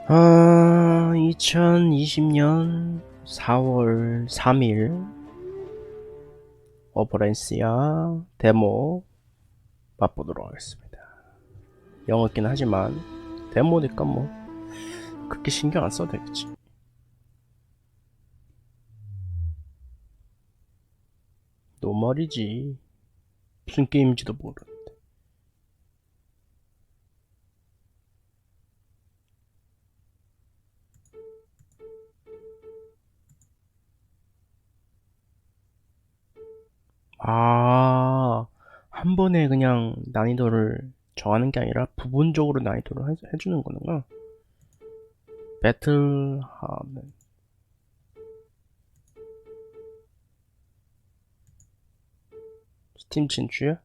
2020년 4월 3일 오퍼렌시아 데모 맛보도록 하겠습니다. 영어긴 하지만 데모니까 뭐 그렇게 신경 안 써도 되겠지. 노멀이지. 무슨 게임인지도 모르는데. 한 번에 그냥 난이도를 정하는 게 아니라 부분적으로 난이도를 해주는 거구나. 배틀 하면 스팀 진출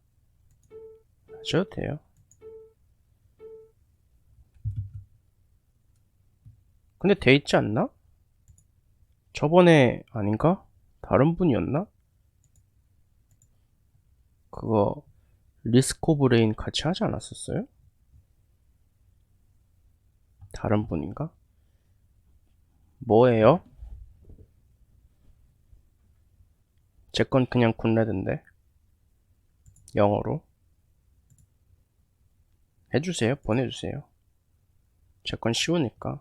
하셔도 돼요. 근데 돼 있지 않나? 저번에 아닌가? 다른 분이었나? 그거 리스크 오브 레인 같이 하지 않았었어요? 다른 분인가? 뭐예요? 제 건 그냥 굿레드인데 영어로 해주세요. 보내주세요. 제 건 쉬우니까.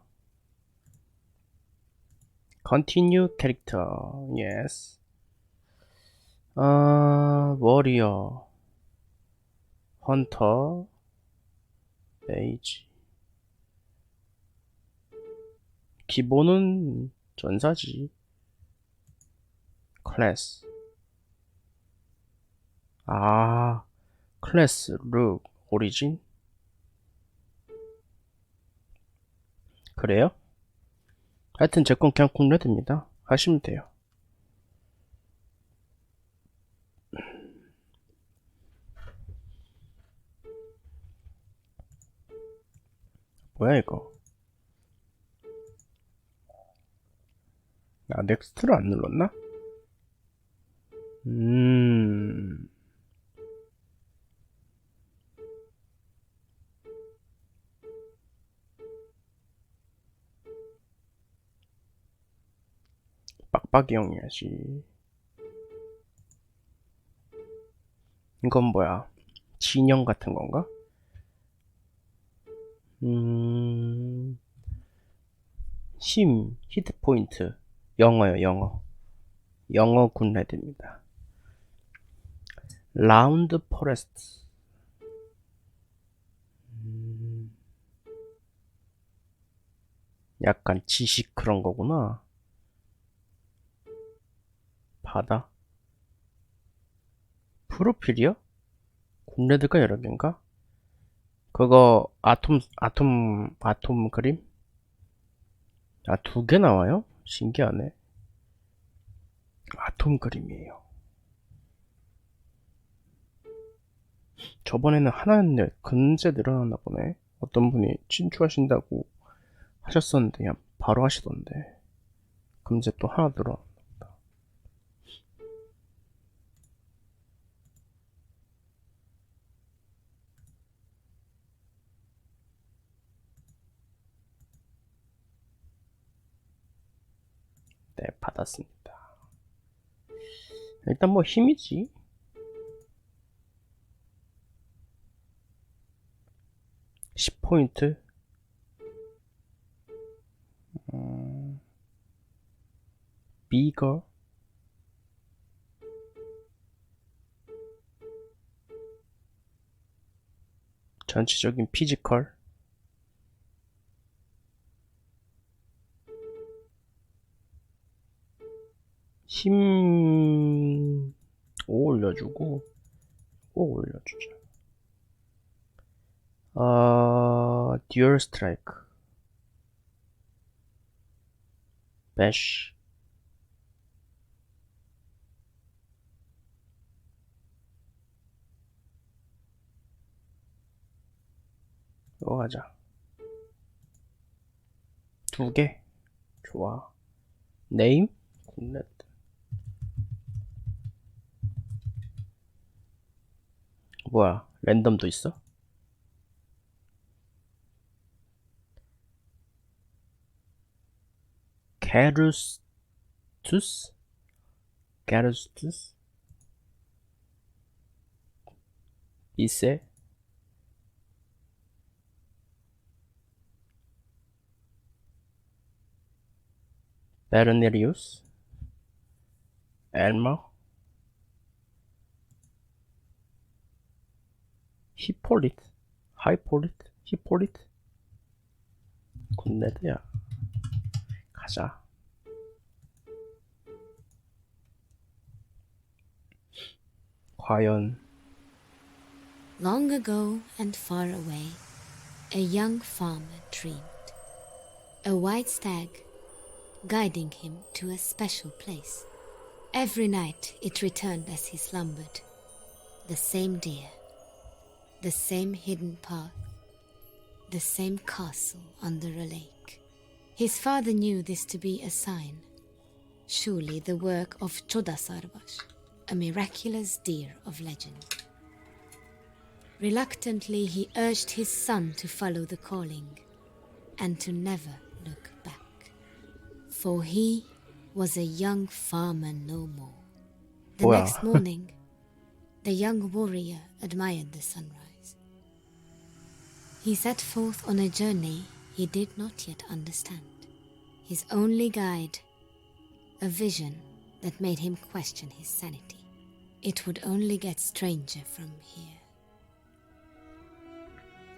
Continue character. Yes. 워리어, 헌터, 메이지. 기본은 전사지. 클래스. 클래스, 룩, 오리진? 그래요? 하여튼 제 건 그냥 굿레드입니다. 하시면 돼요. 뭐야 이거? 넥스트를 안 눌렀나? 빡빡이 형이야지. 이건 뭐야? 진영 같은 건가? 히트포인트. 영어요, 영어. 영어 굿레드입니다. 라운드 포레스트. 약간 지식 그런 거구나. 바다. 프로필이요? 굿레드가 여러 개인가? 그거 아톰 그림? 두 개 나와요? 신기하네. 아톰 그림이에요. 저번에는 하나였는데 금세 늘어났나 보네. 어떤 분이 친추하신다고 하셨었는데 그냥 바로 하시던데 금세 또 하나 늘어났다. 네, 받았습니다. 일단 뭐 힘이지. 10포인트. 비거. 전체적인 피지컬. 힘 5 올려주고 5 올려주자. 듀얼 스트라이크. 배쉬. 이거 가자. 2개. 좋아. 네임? 굿렛. 뭐야, 랜덤도 있어? 게르스투스? 게르스투스? 비세? 베르네리우스? 엘머? 히폴리트? 하이폴리트? 히폴리트? 굿네드야. 가자. 과연 Long ago and far away, a young farmer dreamed. A white stag guiding him to a special place. Every night it returned as he slumbered. The same deer, the same hidden path, the same castle under a lake. His father knew this to be a sign. Surely the work of Chodasarvash, a miraculous deer of legend. Reluctantly, he urged his son to follow the calling and to never look back. For he was a young farmer no more. The Wow. next morning, the young warrior admired the sunrise. He set forth on a journey he did not yet understand. His only guide, a vision that made him question his sanity. It would only get stranger from here.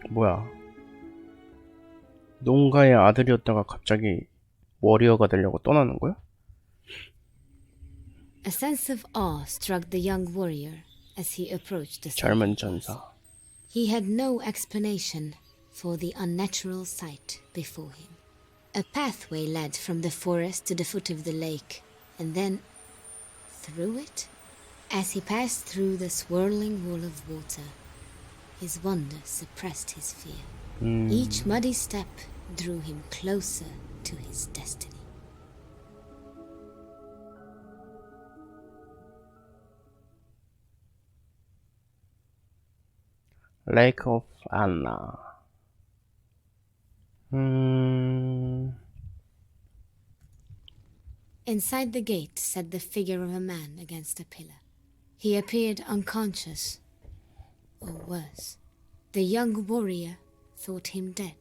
뭐야? 농가의 아들이었다가 갑자기 워리어가 되려고 떠나는 거야? A sense of awe struck the young warrior as he approached the 젊은 sunrise. 전사. He had no explanation for the unnatural sight before him. A pathway led from the forest to the foot of the lake, and then through it. As he passed through the swirling wall of water, his wonder suppressed his fear. Each muddy step drew him closer to his destiny. Lake of Anna. Inside the gate sat the figure of a man against a pillar. He appeared unconscious, or worse. The young warrior thought him dead.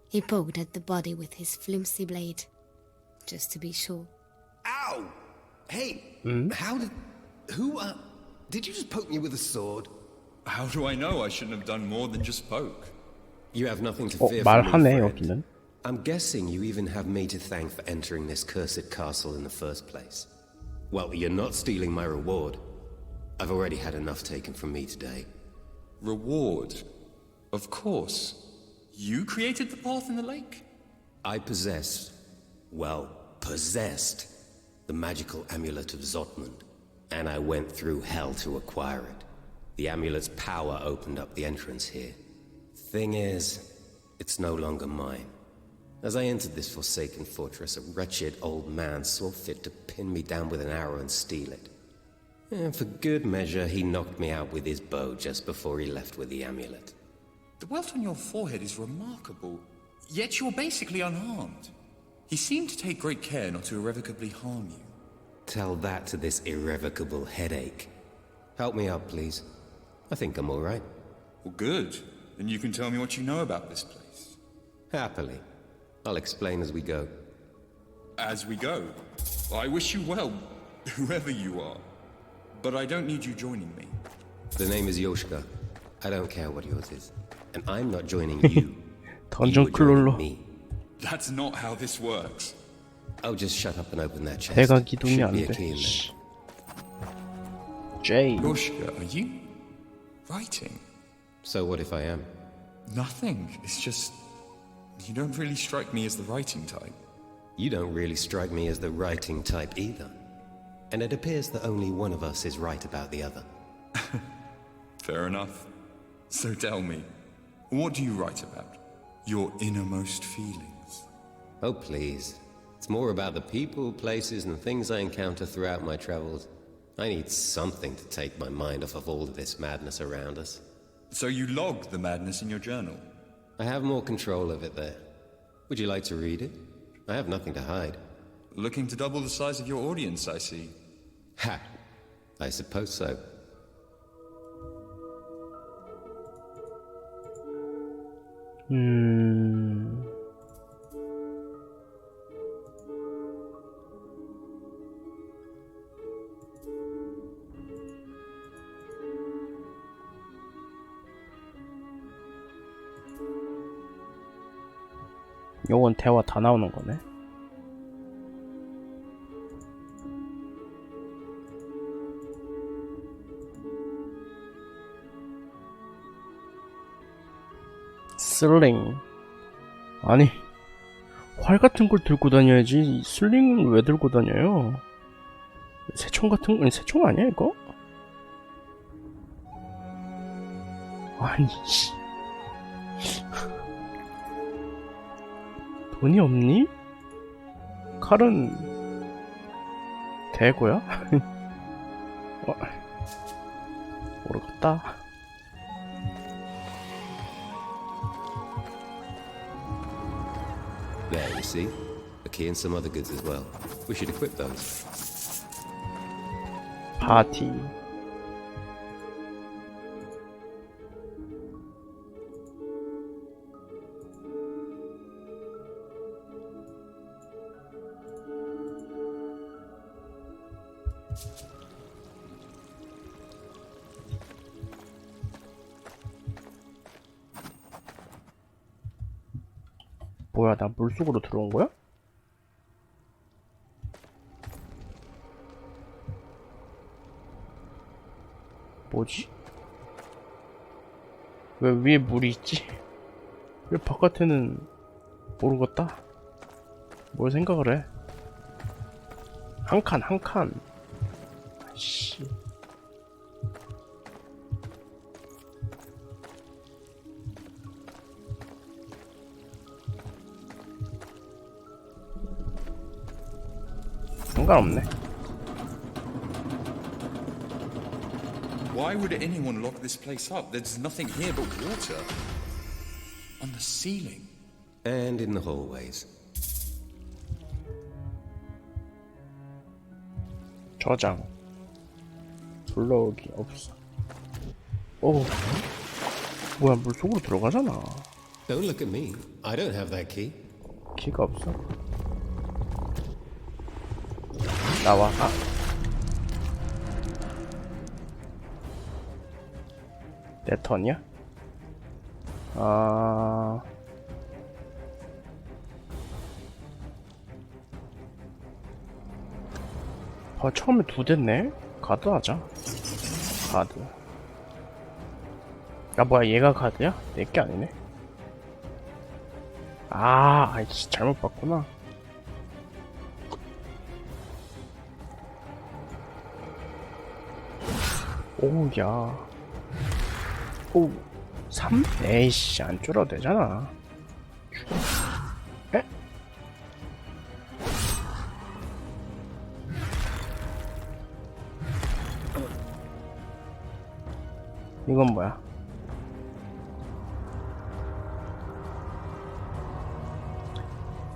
He poked at the body with his flimsy blade, just to be sure. Ow! Hey, did you just poke me with a sword? How do I know? I shouldn't have done more than just poke. You have nothing to fear from me, 말하네 friend. 여기는. I'm guessing you even have me to thank for entering this cursed castle in the first place. Well, you're not stealing my reward. I've already had enough taken from me today. Reward? Of course. You created the path in the lake? I possessed the magical amulet of Zotmund, and I went through hell to acquire it. The amulet's power opened up the entrance here. Thing is, it's no longer mine. As I entered this forsaken fortress, a wretched old man saw fit to pin me down with an arrow and steal it. And for good measure, he knocked me out with his bow just before he left with the amulet. The welt on your forehead is remarkable, yet you're basically unharmed. He seemed to take great care not to irrevocably harm you. Tell that to this irrevocable headache. Help me up, please. I think I'm all right. Well, good. Then you can tell me what you know about this place. Happily. I'll explain as we go. As we go. I wish you well, whoever you are. But I don't need you joining me. The name is Yoshka. I don't care what yours is. And I'm not joining you. 던전 You are joining 클롤로 me. That's not how this works. Oh, just shut up and open that chest. 배가 기둥이 Should 안 be a 돼. key in there. J. Yoshka, are you writing? So what if I am? Nothing. It's just... You don't really strike me as the writing type. You don't really strike me as the writing type either. And it appears that only one of us is right about the other. Fair enough. So tell me, what do you write about? Your innermost feelings? Oh, please. It's more about the people, places, and things I encounter throughout my travels. I need something to take my mind off of all of this madness around us. So you log the madness in your journal? I have more control of it there. Would you like to read it? I have nothing to hide. Looking to double the size of your audience, I see. Ha! I suppose so. 요건 대화 다 나오는 거네. 슬링. 아니, 활 같은 걸 들고 다녀야지. 슬링은 왜 들고 다녀요? 새총 같은 건 새총 아니야 이거? 아니 씨. 돈이 없니? 칼은 대고야? 모르겠다. There, you see? A key and some other goods as well. We should equip those. 파티. 뭐야, 나 물속으로 들어온 거야? 뭐지? 왜 위에 물이 있지? 왜 바깥에는 모르겠다? 뭘 생각을 해? 한 칸, 한 칸. 아이씨. 상관없네. Why would anyone lock this place up? There's nothing here but water. On the ceiling. And in the hallways. 저장. 불러오기 없어. 오. 뭐야, 물속으로 들어가잖아. Don't look at me. I don't have that key. 키가 없어. 나와. 아. 내 턴이야? 아. 처음에 두 됐네? 가드 하자. 가드. 아, 뭐야, 얘가 가드야? 내게 아니네. 아, 아이씨, 잘못 봤구나. 오우, 야. 오, 3? 에이씨, 안 줄어도 되잖아. 에? 이건 뭐야?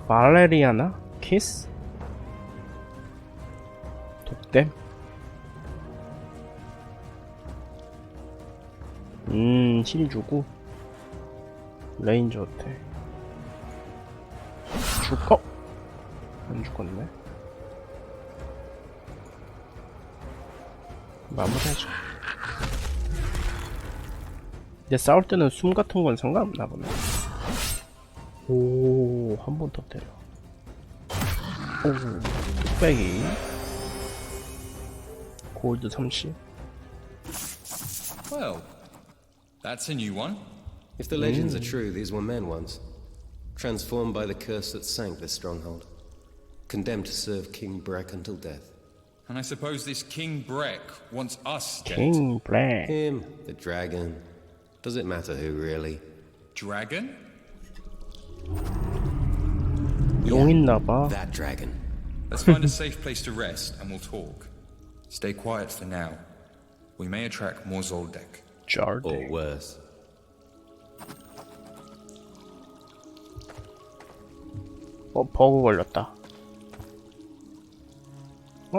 발레리아나? 키스? 독댐? 힐 주고 레인저 어때? 죽어? 안 죽었네. 마무리하자. 이제 싸울 때는 숨 같은 건 상관없나 보네. 오, 한 번 더 때려. 오, 뚝배기. 골드 30. Well, that's a new one. If the legends are true, these were men once. Transformed by the curse that sank this stronghold. Condemned to serve King Breck until death. And I suppose this King Breck wants us dead. king 블랙. Him, the dragon. Does it matter who, really? Dragon? 용 있나봐. That dragon. Let's find a safe place to rest and we'll talk. Stay quiet for now. We may attract more Zoldyck. Or 짤데. worse. 버그 걸렸다.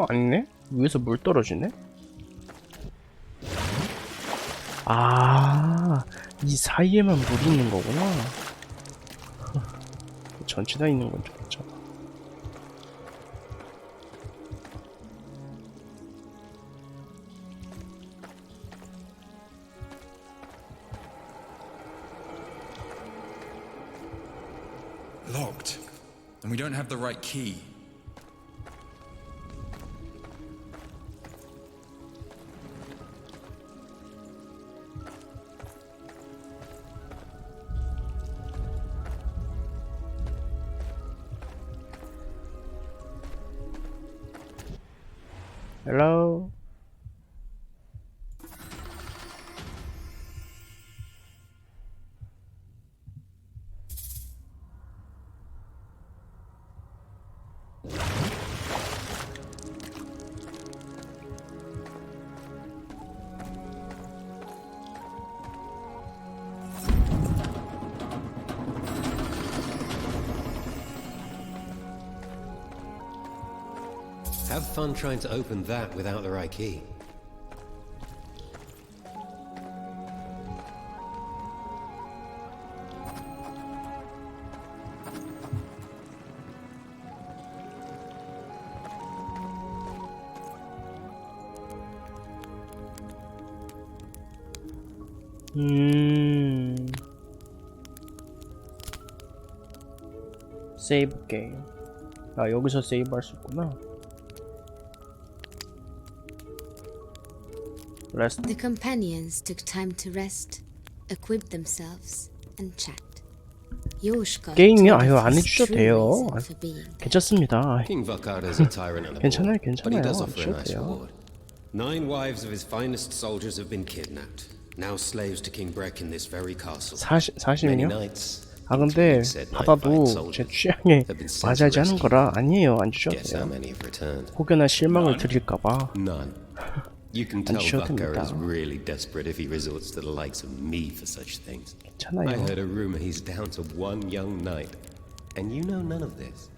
아니네? 위에서 물 떨어지네? 아, 이 사이에만 물이 있는 거구나. 전체 다 있는 건 줄 알았잖아. Locked. And we don't have the right key. Hello? Have fun trying to open that without the right key. 세이브 게임. 아, 여기서 세이브 할 수 있구나. 레스트. The companions took time to rest, equip themselves, and chat. Yoshka 게임이요? told 아유, of 안 his 해주셔도 true 돼요. reason for being there. 괜찮습니다. King Vakada is a tyrant and a 괜찮아요, bore, but he does 괜찮아요. offer a nice 돼요. reward. 9 wives of his finest soldiers have been kidnapped, now slaves to King Breck in this very castle. 40, Many 40이요? knights, 아, 근데 said 받아도 night-fight 제 soldiers, 취향에 have been sent 맞아야지 to 하는 rescue. 거라 아니에요. 안 주셔도 Guess how 돼요. many have returned? 혹여나 실망을 드릴까봐. None. You can tell 주셔도 Vakar 됩니다. is really desperate if he resorts to the likes of me for such things. I 괜찮아요. heard a rumor he's down to one young knight, and you know none of this.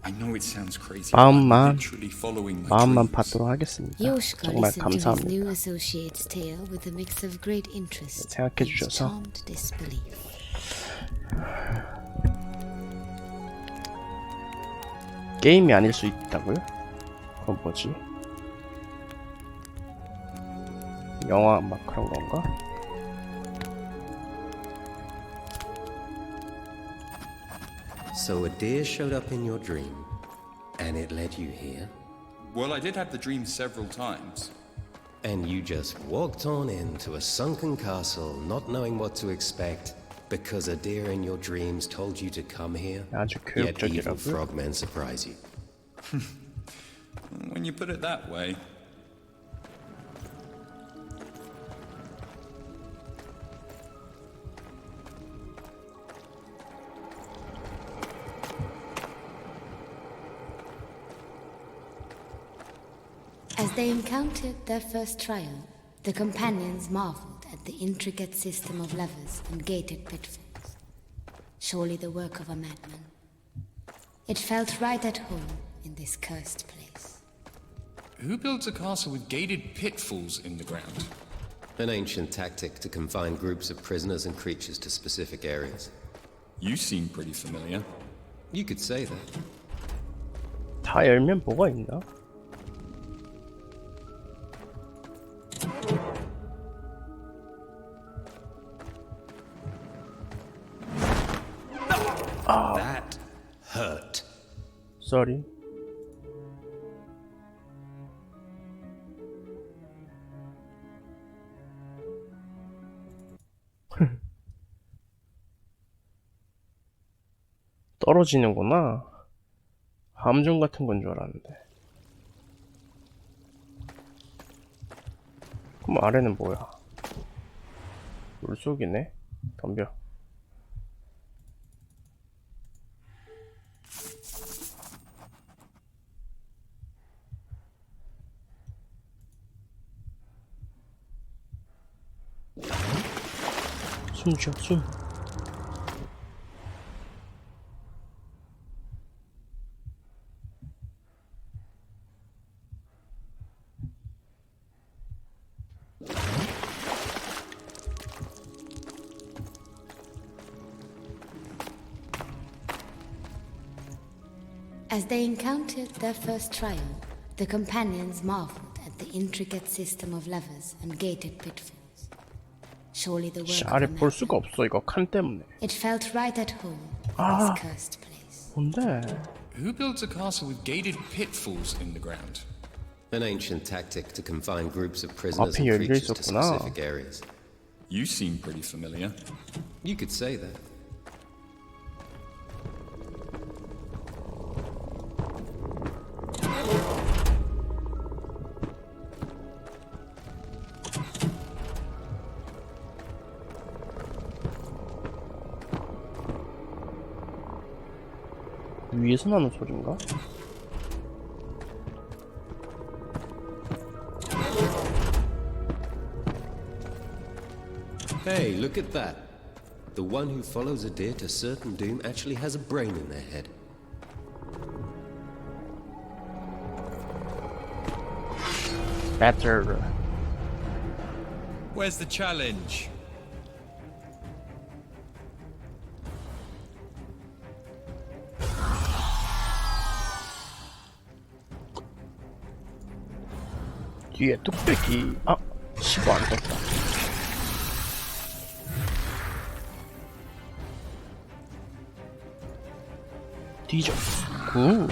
I know it sounds crazy. but I'm literally following my 마음만 dreams. 받도록 하겠습니다. Yoshka 정말 listened to his 감사합니다. new associate's tale with a mix of great interest 생각해 and 주셔서. charmed disbelief. 게임이 아닐 수 있다고요? 그건 뭐지? 영화 막 그런 건가? So a deer showed up in your dream, and it led you here, Well, I did have the dream several times. and you just walked on into a sunken castle, not knowing what to expect, because a deer in your dreams told you to come here. 아주 Yet evil 교육적이라고요? frogmen surprise you. When you put it that way. As they encountered their first trial, the companions marveled at the intricate system of levers and gated pitfalls. Surely the work of a madman. It felt right at home in this cursed place. Who builds a castle with gated pitfalls in the ground? An ancient tactic to confine groups of prisoners and creatures to specific areas. You seem pretty familiar. You could say that. 다 열면 뭐가 있나? That hurt. Sorry. 떨어지는구나. 함정 같은 건 줄 알았는데. 그럼 아래는 뭐야? 물속이네. 덤벼. 숨 쉬어, 숨. As they encountered their first trial, the companions marveled at the intricate system of levers and gated pitfalls. Surely the work 아래 of a 볼 man. 수가 없어 이거 칸 때문에. It felt right at home in Ah. this cursed place. 뭔데? Who builds a castle with gated pitfalls in the ground? An ancient tactic to confine groups of prisoners 앞에 and 열려 creatures to 있었구나. specific areas. You seem pretty familiar. You could say that. 위에서 나는 소린가? Hey, look at that. The one who follows a deer to certain doom actually has a brain in their head. Better. Where's the challenge? 뒤에 뚝배기. 아, 시고 안 떴다. 뒤져. 굿.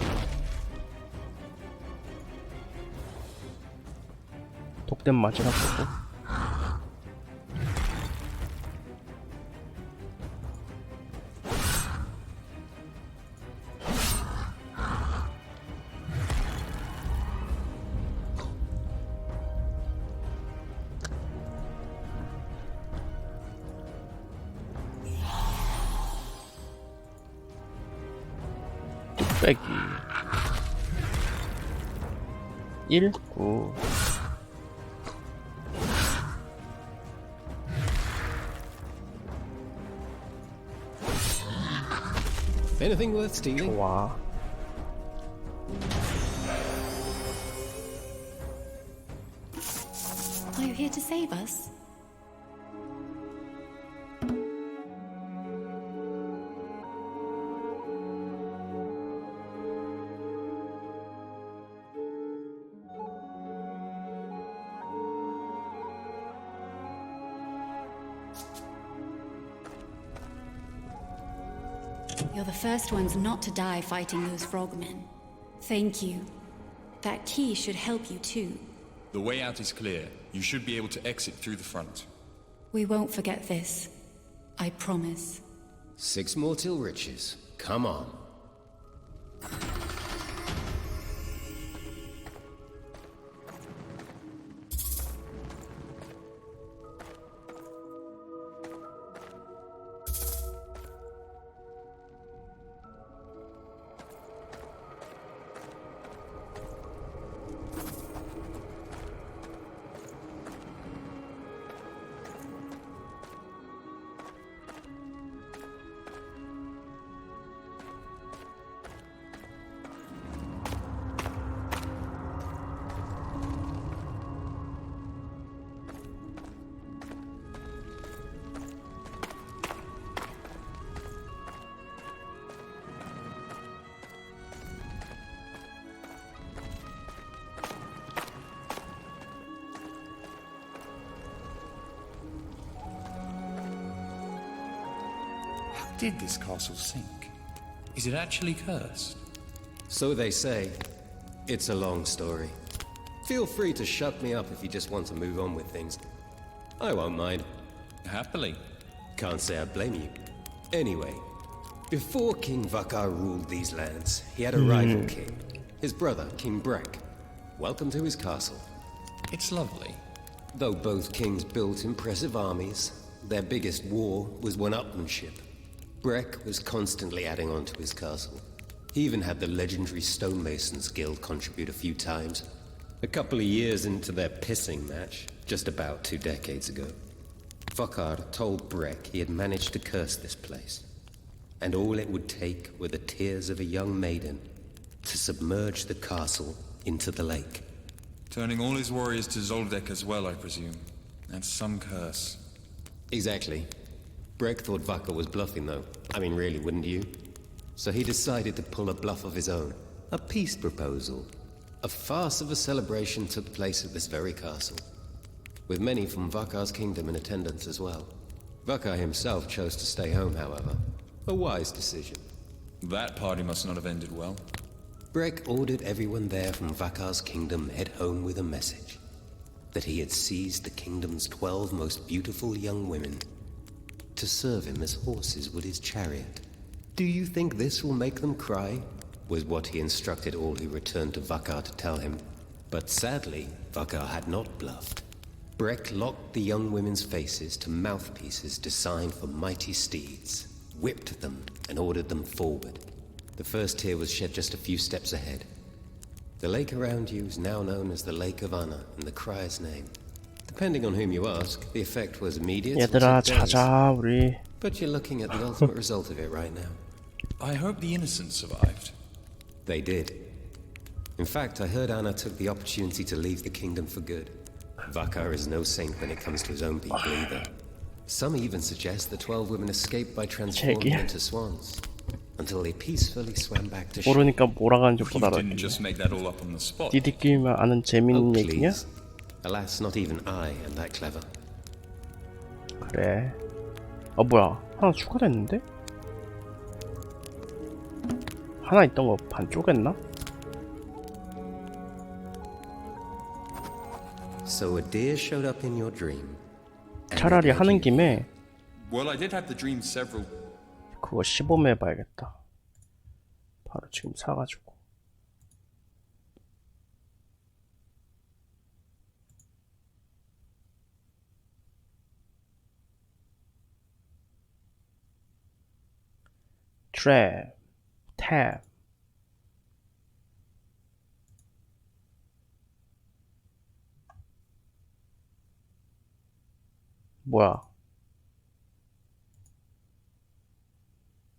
독댐 맞으라 보고. 뚝배기 1, 9. Anything worth stealing? 좋아. Are you here to save us? You're the first ones not to die fighting those frogmen. Thank you. That key should help you too. The way out is clear. You should be able to exit through the front. We won't forget this. I promise. 6 more till riches. Come on. How did this castle sink? Is it actually cursed? So they say. It's a long story. Feel free to shut me up if you just want to move on with things. I won't mind. Happily. Can't say I blame you. Anyway, before King Vakar ruled these lands, he had a rival king. His brother, King Brek. Welcome to his castle. It's lovely. Though both kings built impressive armies, their biggest war was one-upmanship. Brek was constantly adding on to his castle. He even had the legendary Stonemasons Guild contribute a few times. A couple of years into their pissing match, just about 2 decades ago, Vakar told Brek he had managed to curse this place, and all it would take were the tears of a young maiden to submerge the castle into the lake. Turning all his warriors to Zoldyck as well, I presume. That's some curse. Exactly. Brek thought Vakar was bluffing though. I mean, really, wouldn't you? So he decided to pull a bluff of his own. A peace proposal. A farce of a celebration took place at this very castle, with many from Vakar's kingdom in attendance as well. Vakar himself chose to stay home, however. A wise decision. That party must not have ended well. Breck ordered everyone there from Vakar's kingdom head home with a message. That he had seized the kingdom's 12 most beautiful young women to serve him as horses would his chariot. Do you think this will make them cry? Was what he instructed all who returned to Vakar to tell him. But sadly, Vakar had not bluffed. Breck locked the young women's faces to mouthpieces designed for mighty steeds, whipped them, and ordered them forward. The first tear was shed just a few steps ahead. The lake around you is now known as the Lake of Anna in the crier's name. Depending on whom you ask, the effect was immediate. 얘들아 and took days. 자자 우리. But you're looking at the ultimate result of it right now. I hope the innocent survived. They did. In fact, I heard Anna took the opportunity to leave the kingdom for good. Vakar is no saint when it comes to his own people either. Some even suggest the 12 women escaped by transforming 제기야. into swans, until they peacefully swam back to shore. 모르니까 뭐라가는지 못 You didn't 알아듣겠네. just make that all up on the spot. 니들끼리만 아는 Oh, 재밌는 얘기냐? please. Alas, not even I am that clever. 그래. 아 뭐야 하나 추가됐는데? 하나 있던 거 반 쪼갰나? So a deer showed up in your dream. and 차라리 it led 하는 you- 김에 Well, I did have the dream several... 그거 시범 해봐야겠다. 바로 지금 사가지고. 트랩, 탭. 뭐야?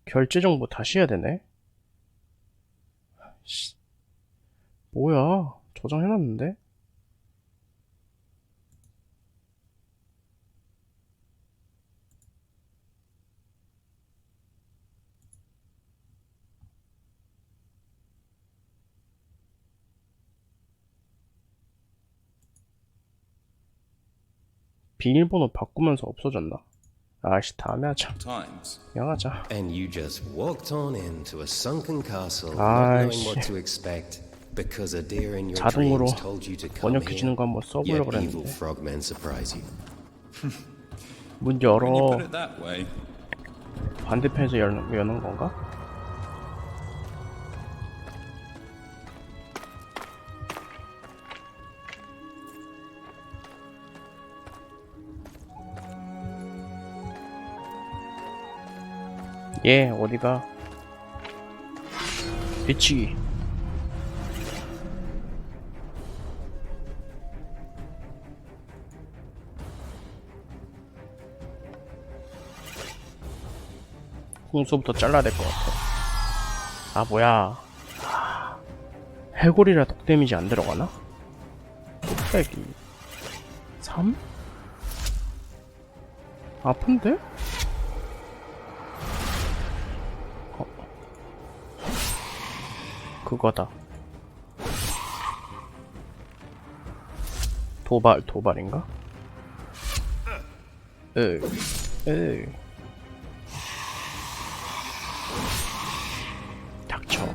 결제 정보 다시 해야 되네? 씨. 뭐야? 저장해놨는데? 비밀번호 바꾸면서 없어졌나? 아씨 다음에 하자. times. 그냥 하자. And you just walked on into a sunken castle, Ah, not knowing what shit. to expect, because a deer in your 자동으로 dreams told you to come 번역해주는 here. 거 한번 써보려고 Yet evil 그랬는데. frogmen surprise you. 문 When you 열어. put it that way, 반대편에서 여는 건가? 예, 어디가? 있지. 홍수부터 잘라야 될 것 같아. 아, 뭐야. 해골이라 독 데미지 안 들어가나? 뚝배기 3? 아픈데? 그거다. 도발인가? 닥쳐.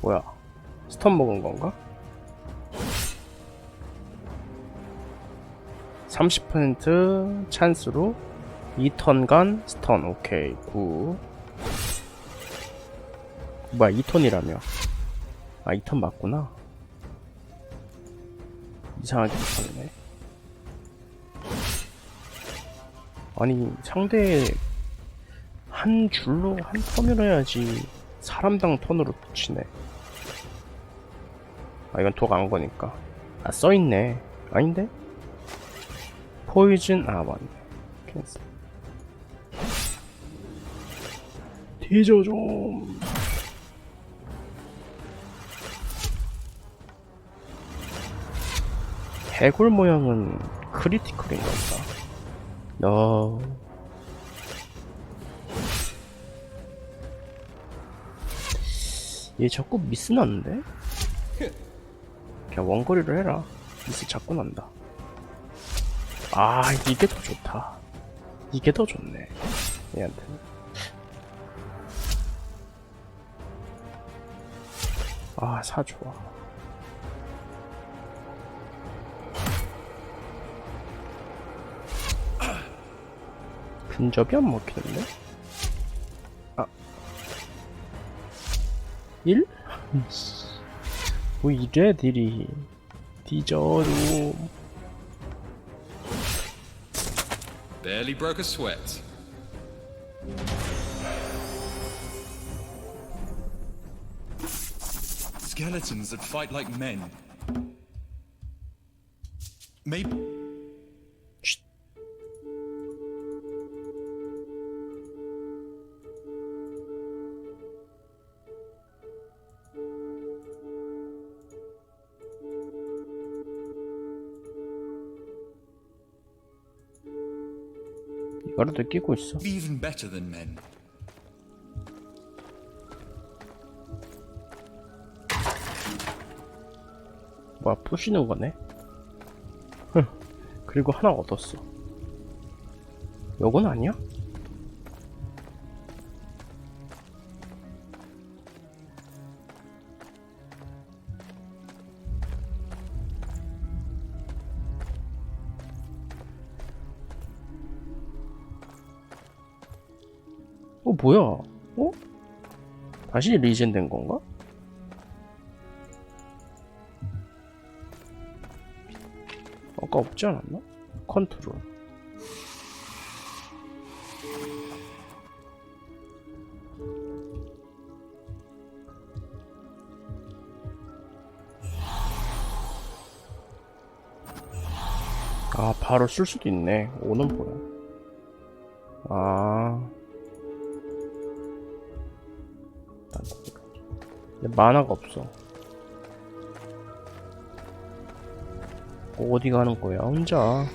뭐야? 스턴 먹은 건가? 30% 찬스로 2턴간 스턴. 오케이, 굿. 뭐야, 2턴이라며. 아, 2턴 맞구나. 이상하게 붙었네. 아니, 상대 한 줄로, 한 턴으로 해야지. 사람당 턴으로 붙이네. 아, 이건 독 안 거니까. 아, 써있네. 아닌데? 포이즌, 아, 맞네. 캔슬. 뒤져 좀. 개굴 모양은 크리티컬인가 보다. 얘 자꾸 미스 났는데? 그냥 원거리로 해라. 미스 자꾸 난다. 아, 이게 더 좋다. 이게 더 좋네, 얘한테는. 아, 사 좋아. 근접이 안 먹히는데? 아, 1? 뭐 이래 딜이 뒤져도. Barely broke a sweat. Skeletons that fight like men. Maybe. 이거를 느끼고 있어. Even better than men. 뭐야, 부시는 거네? 그리고 하나 얻었어. 요건 아니야? 뭐야? 다시 리젠 된 건가? 아까 없지 않았나? 컨트롤. 아, 바로 쓸 수도 있네. 오는 뭐야? 아. 근데 만화가 없어. 어디 가는 거야, 혼자?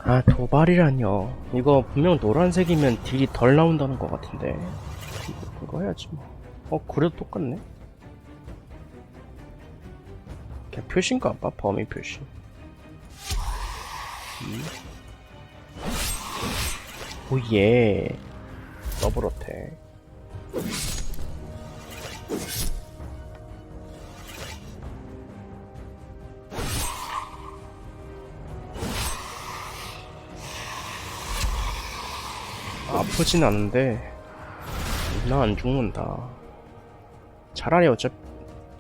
아, 도발이라뇨. 이거 분명 노란색이면 딜이 덜 나온다는 것 같은데. 이거 해야지 뭐. 그래도 똑같네. 그냥 표시인가 봐, 범위 표시. 오예. 더블 어택. 아프진 않은데 나 안 죽는다. 차라리 어차피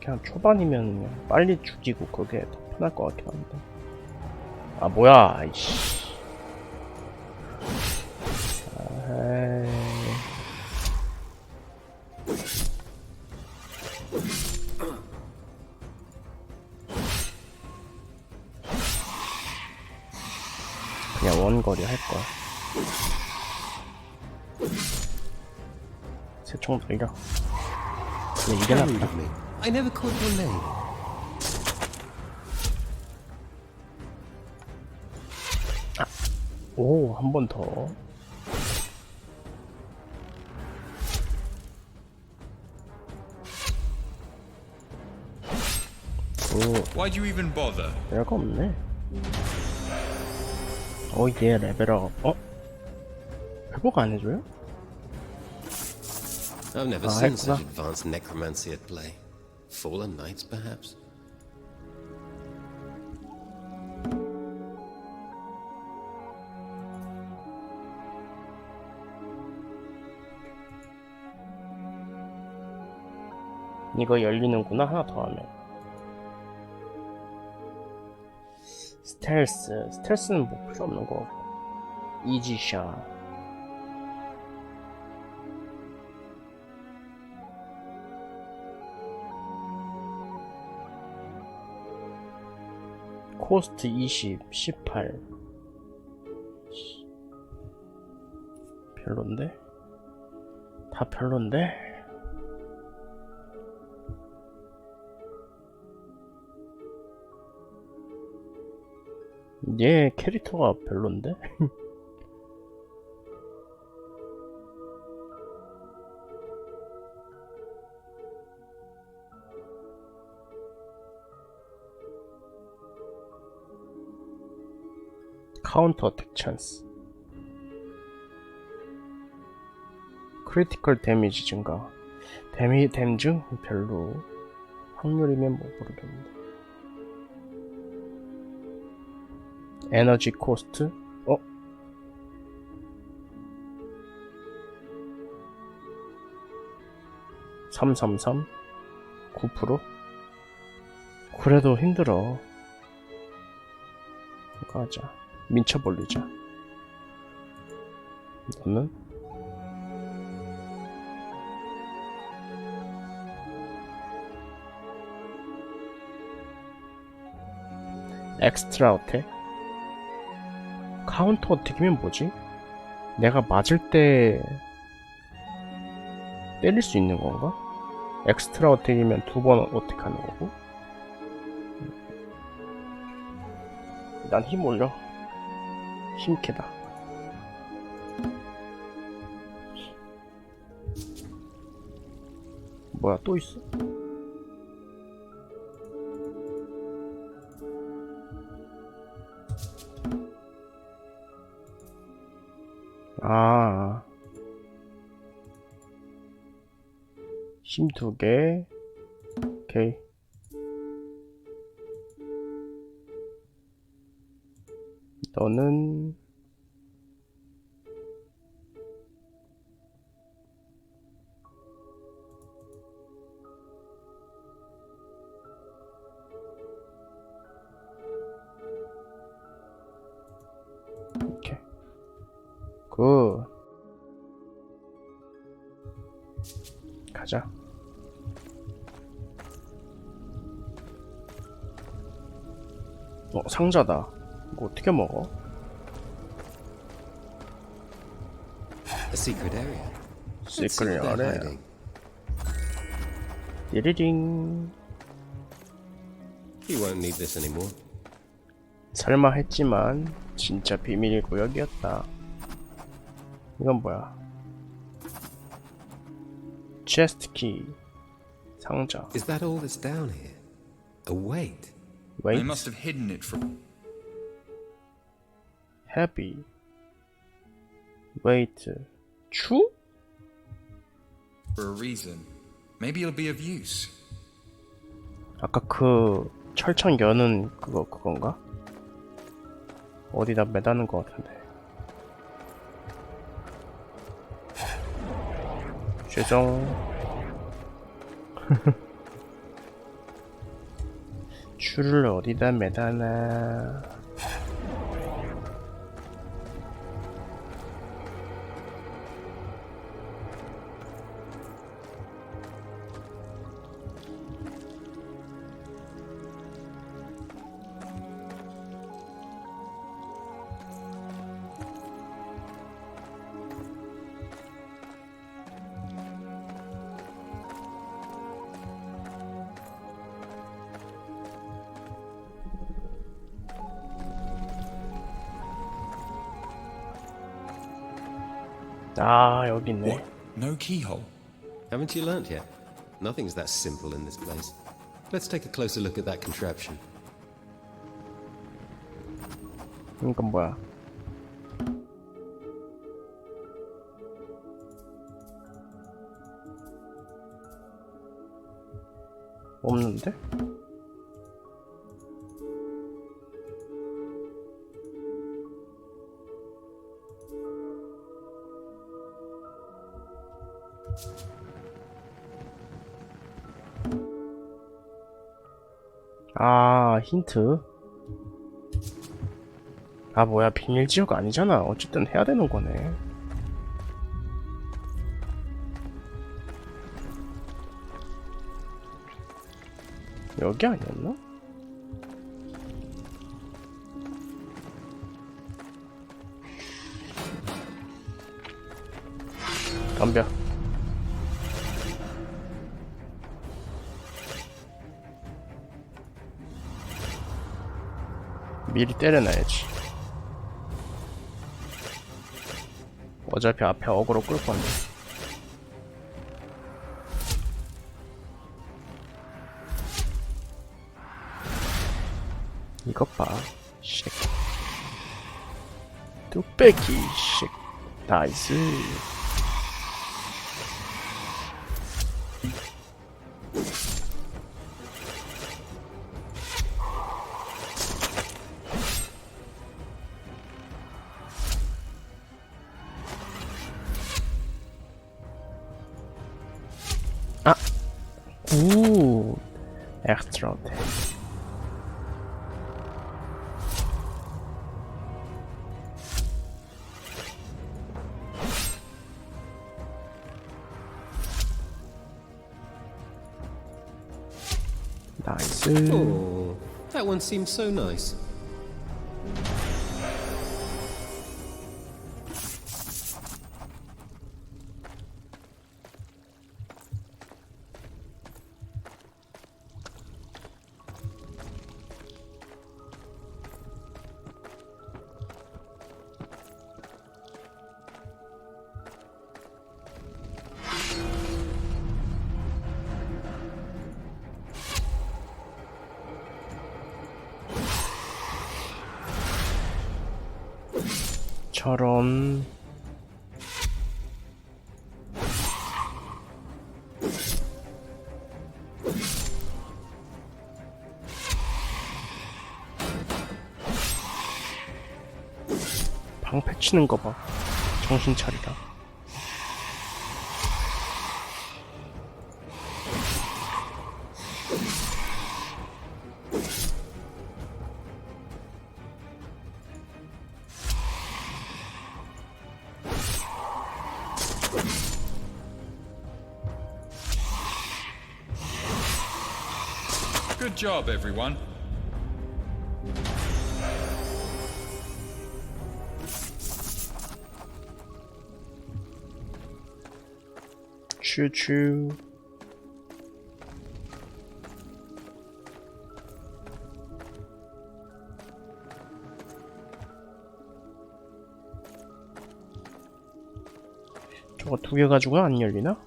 그냥 초반이면 그냥 빨리 죽이고 그게 더 편할 것 같긴 한데. 아, 뭐야, 아이씨. 에이. 그냥 원거리 할걸. 새총 돌려. 근데 이게 낫다. I never caught your name. 오, 한 번 더. Why'd you even bother? 별거 없네. 얘 레벨업. 회복 안 해줘요? I've never seen 했구나. such advanced necromancy at play. Fallen knights, perhaps? 이거 열리는구나, 하나 더 하면. 스텔스는 뭐 필요 없는 거 같고. 이지샷. 코스트 20, 18. 별론데? 다 별론데? 얘 캐릭터가 별론데? 카운터 어택 찬스. 크리티컬 데미지 증가. 댐주? 별로. 확률이면 뭐 모르겠는데. 에너지 코스트? 333? 9%? 그래도 힘들어. 이거 하자. 민쳐볼리자. 너는? 엑스트라 어택? 카운터 어택이면 뭐지? 내가 맞을 때 때릴 수 있는 건가? 엑스트라 어택이면 2번 어택하는 거고. 난 힘 올려. 힘캐다. 뭐야, 또 있어? 아, 힘 2개. 오케이. 너는 오케이. 굿. 가자. 상자다. 이거 어떻게 먹어? A secret area. Let's see 시크릿 what they're 아래. hiding. 띠리링. You won't need this anymore. 설마 했지만 진짜 비밀 구역이었다. 이건 뭐야? 체스트 키. 상자. Is that all that's down here? A weight? They 웨이트. must have hidden it from. 헤비. 웨이트. 추? for a reason. Maybe it'll be of use. 아까 그 철창 여는 그건가? 어디다 매다는 것 같은데. 죄송. 줄을 어디다 매다나. 아, 여기 있네. What? No keyhole? Haven't you learnt yet? Nothing's that simple in this place. Let's take a closer look at that contraption. 이건 뭐야? 없는데? 아, 힌트. 아 뭐야, 비밀지역 아니잖아. 어쨌든 해야 되는 거네. 여기 아니었나? 덤벼. 미리 때려놔야지. 어차피 앞에 어그로 끌 건데. 이것 봐. 씩. 뚝배기 씩. 나이스. 아! 굿! 엑스트라 어택. 나이스. Oh, that one seems so nice. 저런. 방패 치는 거 봐. 정신 차리라. Good job, everyone. 츄츄. 저거 두 개 가지고는 안 열리나?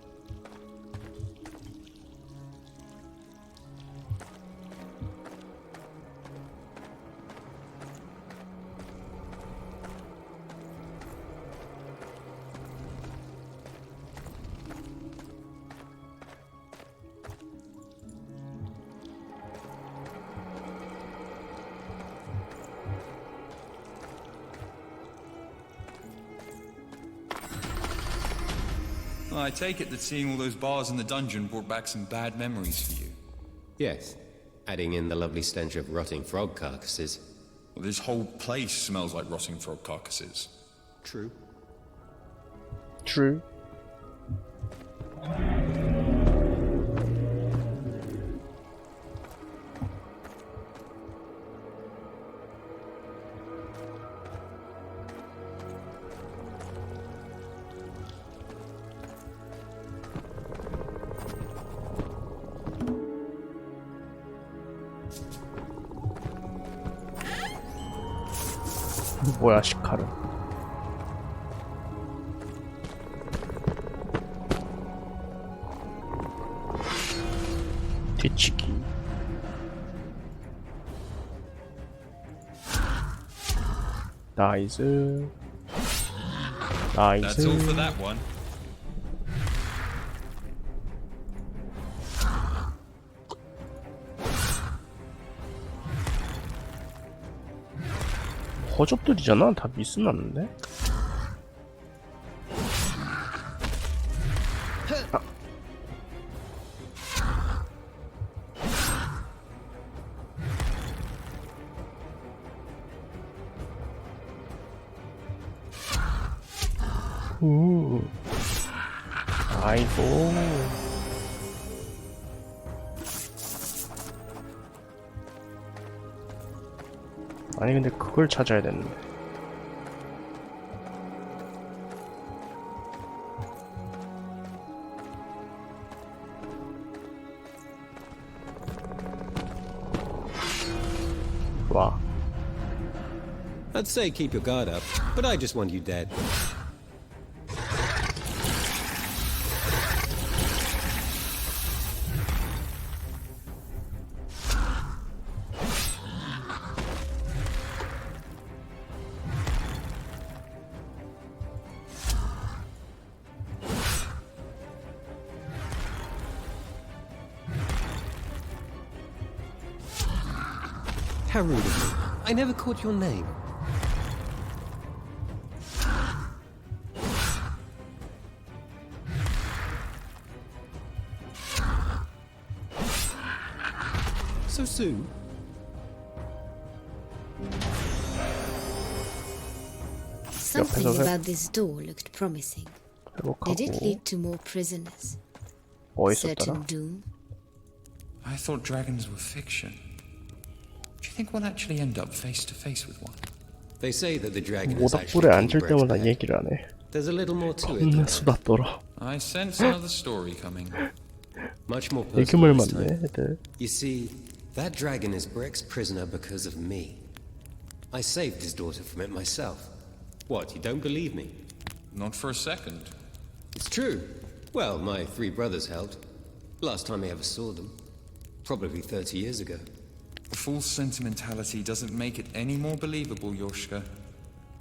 I take it that seeing all those bars in the dungeon brought back some bad memories for you. Yes, adding in the lovely stench of rotting frog carcasses. Well, this whole place smells like rotting frog carcasses. True. True. 뭐야, 시카르. 뒤치기. 나이스. That's all for 나이스. that one. 허접들이잖아. 다 미스 났는데. 아이고. 아니 근데 그걸 찾아야 되는데. 와. I'd say keep your guard up, but I just want you dead. How rude of me. I never caught your name. So soon? Something 옆에서 about this door looked promising. Did it 회복하고 lead to more prisoners? 어디서 Certain 있더라? doom? I thought dragons were fiction. Do you think we'll actually end up face to face with one? They say that the dragon is actually 모닥불에 King 앉을 Brett's 때마다 pet. 얘기를 안 해. There's a little more to it. 겁나 than that. 수다 떨어. I sense another story coming. Much more 얘기물 personal this 많네 time. 애들. You see, that dragon is Breck's prisoner because of me. I saved his daughter from it myself. What, you don't believe me? Not for a second. It's true. Well, my 3 brothers helped. Last time I ever saw them. Probably 30 years ago. False sentimentality doesn't make it any more believable, Yoshka.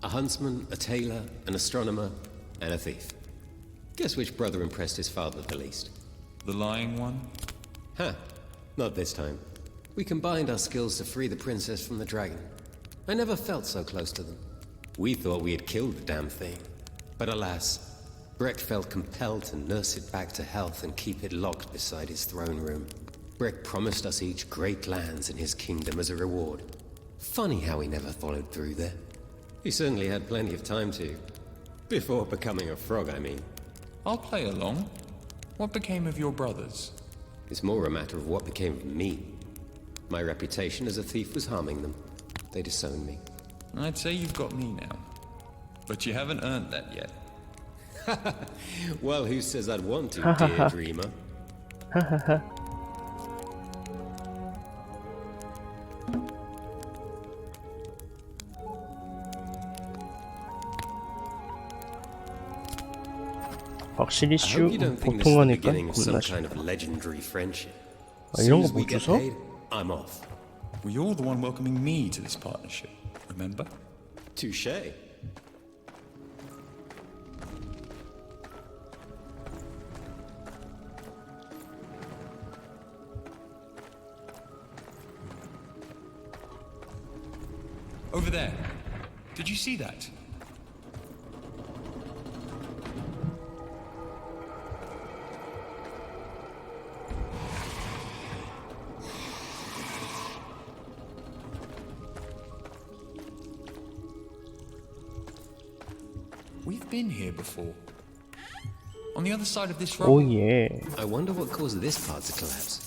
A huntsman, a tailor, an astronomer, and a thief. Guess which brother impressed his father the least? The lying one? Huh. Not this time. We combined our skills to free the princess from the dragon. I never felt so close to them. We thought we had killed the damn thing. But alas, Breck felt compelled to nurse it back to health and keep it locked beside his throne room. Breck promised us each great lands in his kingdom as a reward. Funny how he never followed through there. He certainly had plenty of time to. Before becoming a frog, I mean. I'll play along. What became of your brothers? It's more a matter of what became of me. My reputation as a thief was harming them. They disowned me. I'd say you've got me now. But you haven't earned that yet. Well, who says I'd want to, dear dreamer? 확실히 I hope you don't think this is 보통 the 하니까 beginning of some 겁나 kind of legendary friendship. 아, As 이런 soon 거 as we 못 get 주워? paid, I'm off. Well, you're the one welcoming me to this partnership, remember? Touché. Over there. Did you see that? We've been here before. On the other side of this road. 오예. I wonder what caused this part to collapse.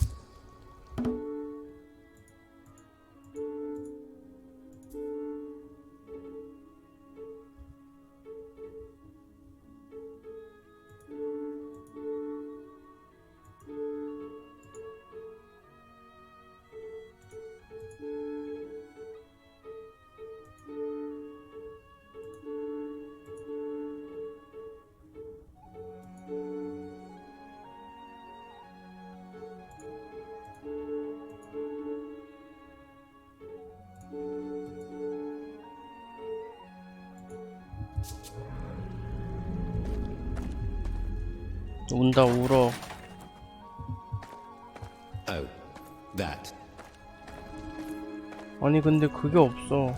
운다 울어. Oh, that. 아니 근데 그게 없어.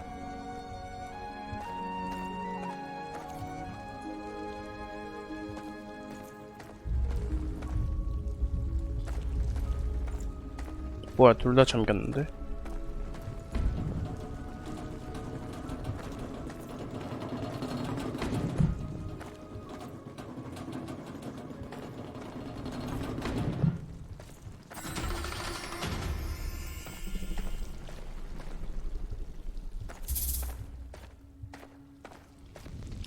뭐야 둘 다 잠겼는데?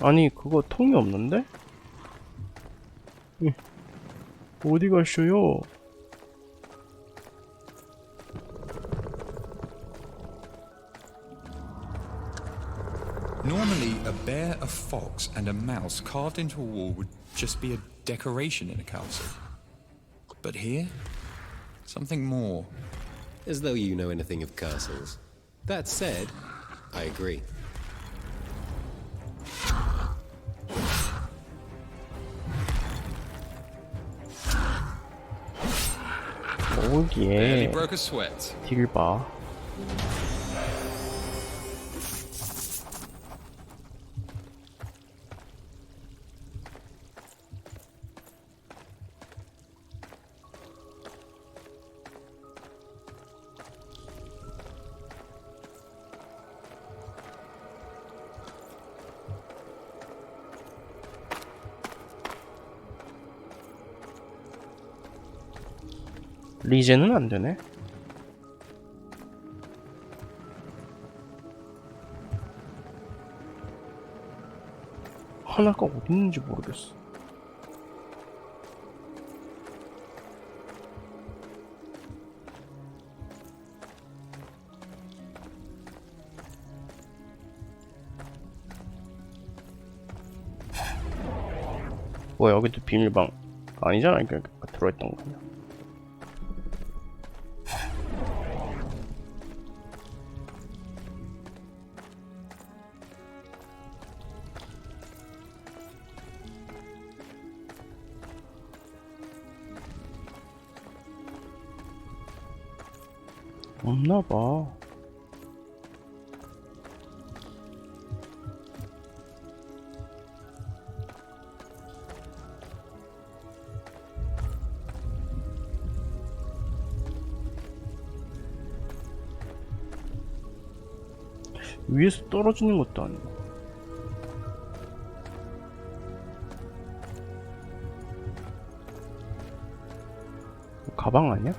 아니 그거 통이 없는데? 어디 가셔요? Normally, a bear, a fox, and a mouse carved into a wall would just be a decoration in a castle. But here, something more. As though you know anything of castles. That said, I agree. Barely 오기에 broke a sweat. 딜 봐. 리젠은 안 되네. 하나가 어디 있는지 모르겠어. 뭐야, 여기도 비밀방 아니잖아. 그러니까 들어있던 거냐. 없나봐. 위에서 떨어지는 것도 아니고. 가방 아니야?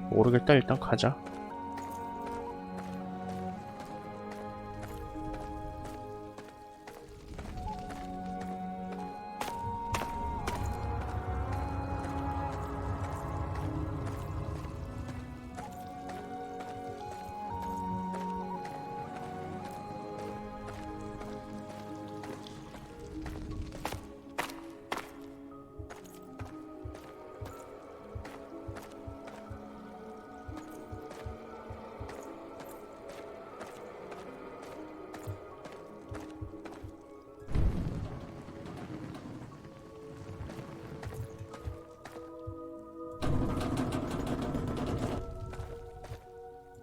모르겠다. 일단 가자.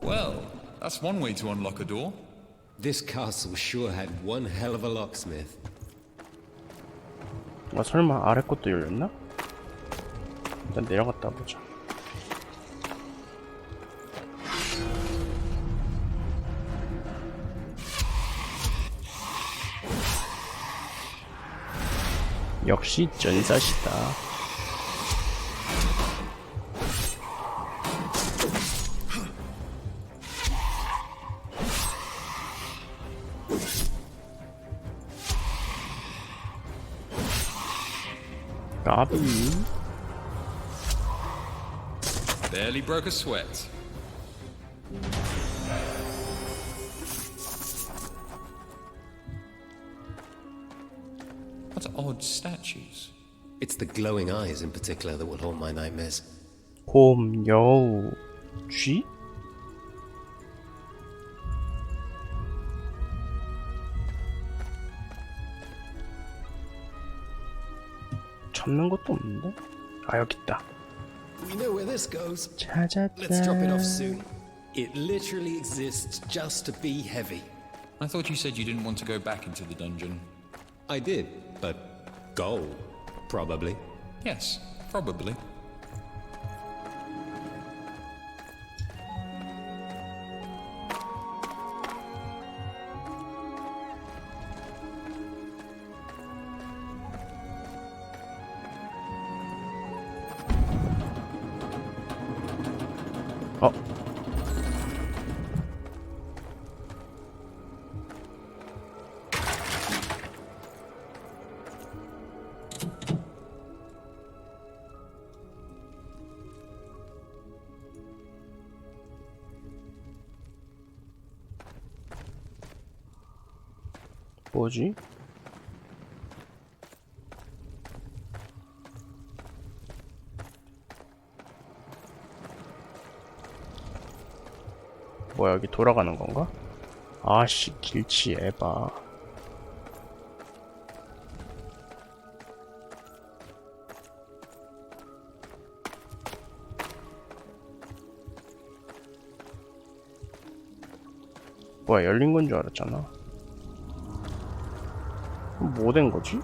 Well, that's one way to unlock a door. This castle sure had one hell of a locksmith. 아, 설마 아래 것도 열렸나? 일단 내려갔다 보자. 역시 전사시다. 까비. Barely broke a sweat. What odd statues. It's the glowing eyes in particular that will haunt my nightmares. 곰, 여우, 쥐? 잡는 것도 없는데? 아, 여기 있다. We know where this goes. 찾았다. Let's drop it off soon. It literally exists just to be heavy. I thought you said you didn't want to go back into the dungeon. I did, but go, probably. Yes, probably. 뭐지? 뭐야, 여기 돌아가는 건가? 아씨, 길치 에바. 뭐야, 열린 건 줄 알았잖아. 뭐 된 거지?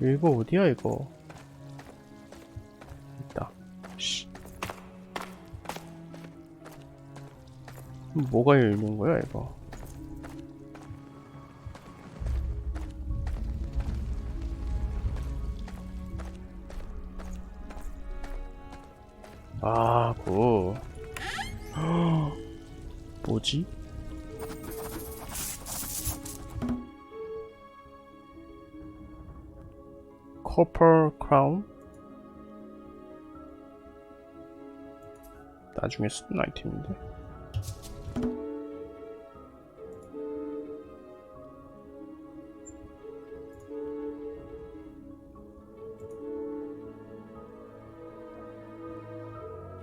이거 어디야, 이거? 있다. 씨. 뭐가 열린 거야, 이거? 아, 뭐지? 커퍼 크라운? 나중에 쓰는 아이템인데.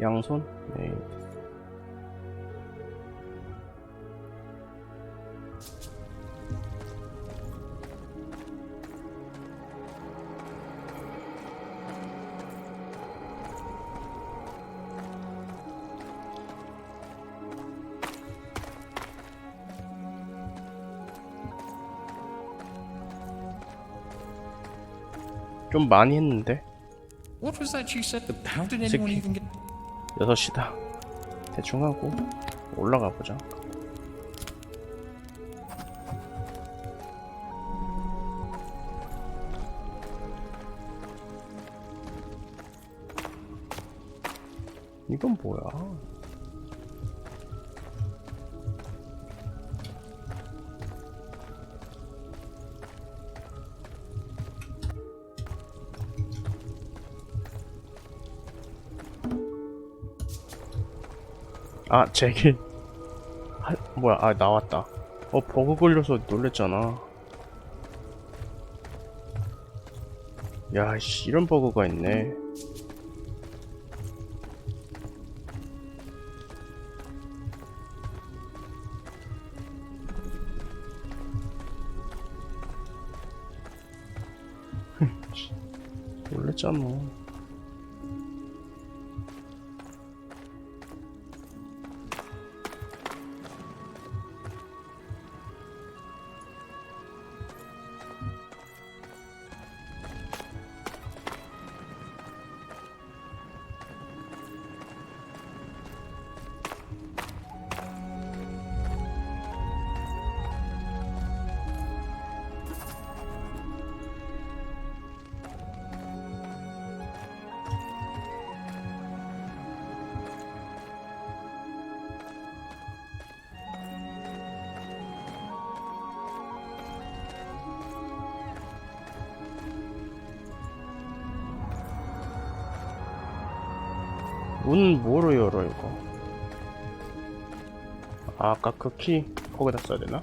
양손? 네. 좀 많이 했는데. What was that you said? How did anyone even get... 6시다. 대충 하고 올라가 보자. 이건 뭐야? 아, 제길. 뭐야, 아, 나왔다. 버그 걸려서 놀랬잖아. 야, 씨, 이런 버그가 있네. 놀랬잖아. 문 뭐로 열어, 이거? 아, 아까 그 키 거기다 써야 되나?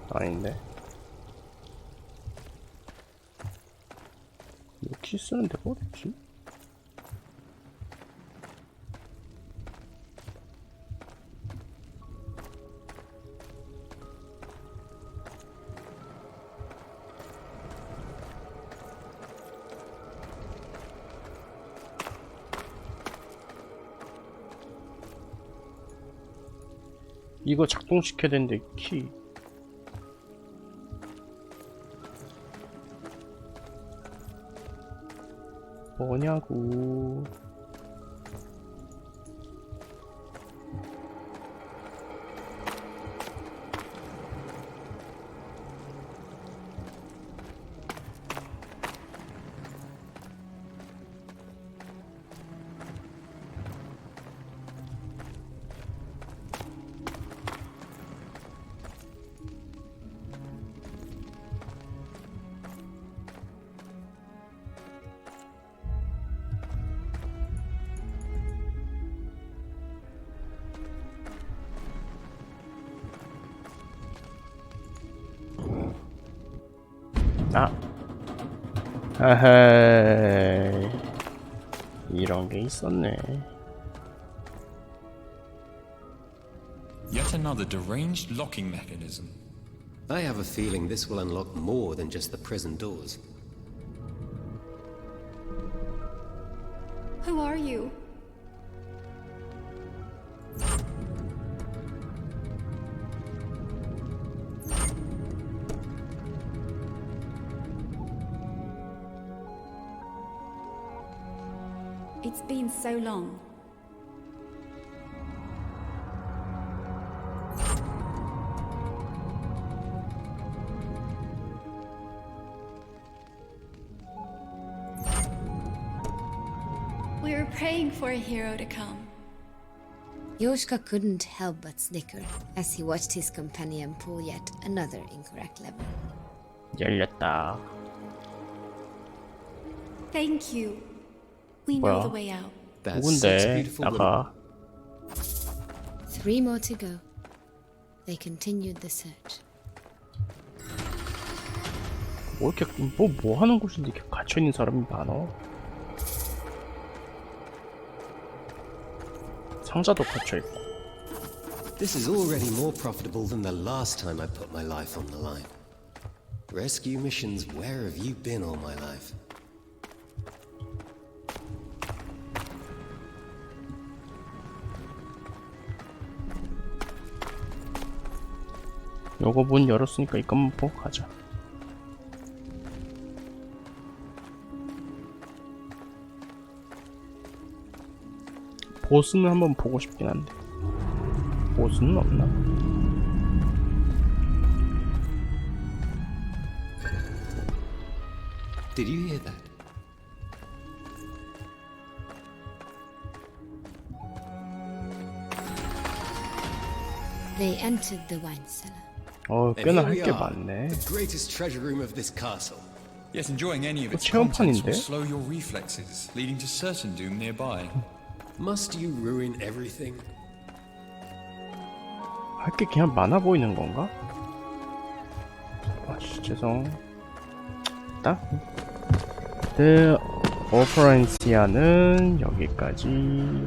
아닌데. 이 키 쓰는 데가 어딨지? 이거 작동시켜야 되는데 키 뭐냐고. 아, 하하, 이런 게 있었네. Yet another deranged locking mechanism. I have a feeling this will unlock more than just the prison doors. Who are you? It's been so long. We were praying for a hero to come. Yoshka couldn't help but snicker as he watched his companion pull yet another incorrect lever. 열렸다. Thank you. We know Well. the way out. That's six 누군데? beautiful women. 나가. 3 more to go. They continued the search. 뭐 이렇게 뭐 하는 곳인데 이렇게 갇혀 있는 사람이 많어? 상자도 갇혀 있고. This is already more profitable than the last time I put my life on the line. Rescue missions, where have you been all my life? 요거 문 열었으니까 이것만 보고 가자. 보스는 한번 보고 싶긴 한데 보스는 없나? Did you hear that? They entered the wine cellar. And 꽤나 here 할 we 게 are, 많네. the greatest treasure room of this castle. Yet enjoying any of its 체험판인데? contents will slow your reflexes, leading to certain doom nearby. Must you ruin everything? 할 게 그냥 많아 보이는 건가? 아, 죄송. 딱. 오퍼렌시아는 여기까지.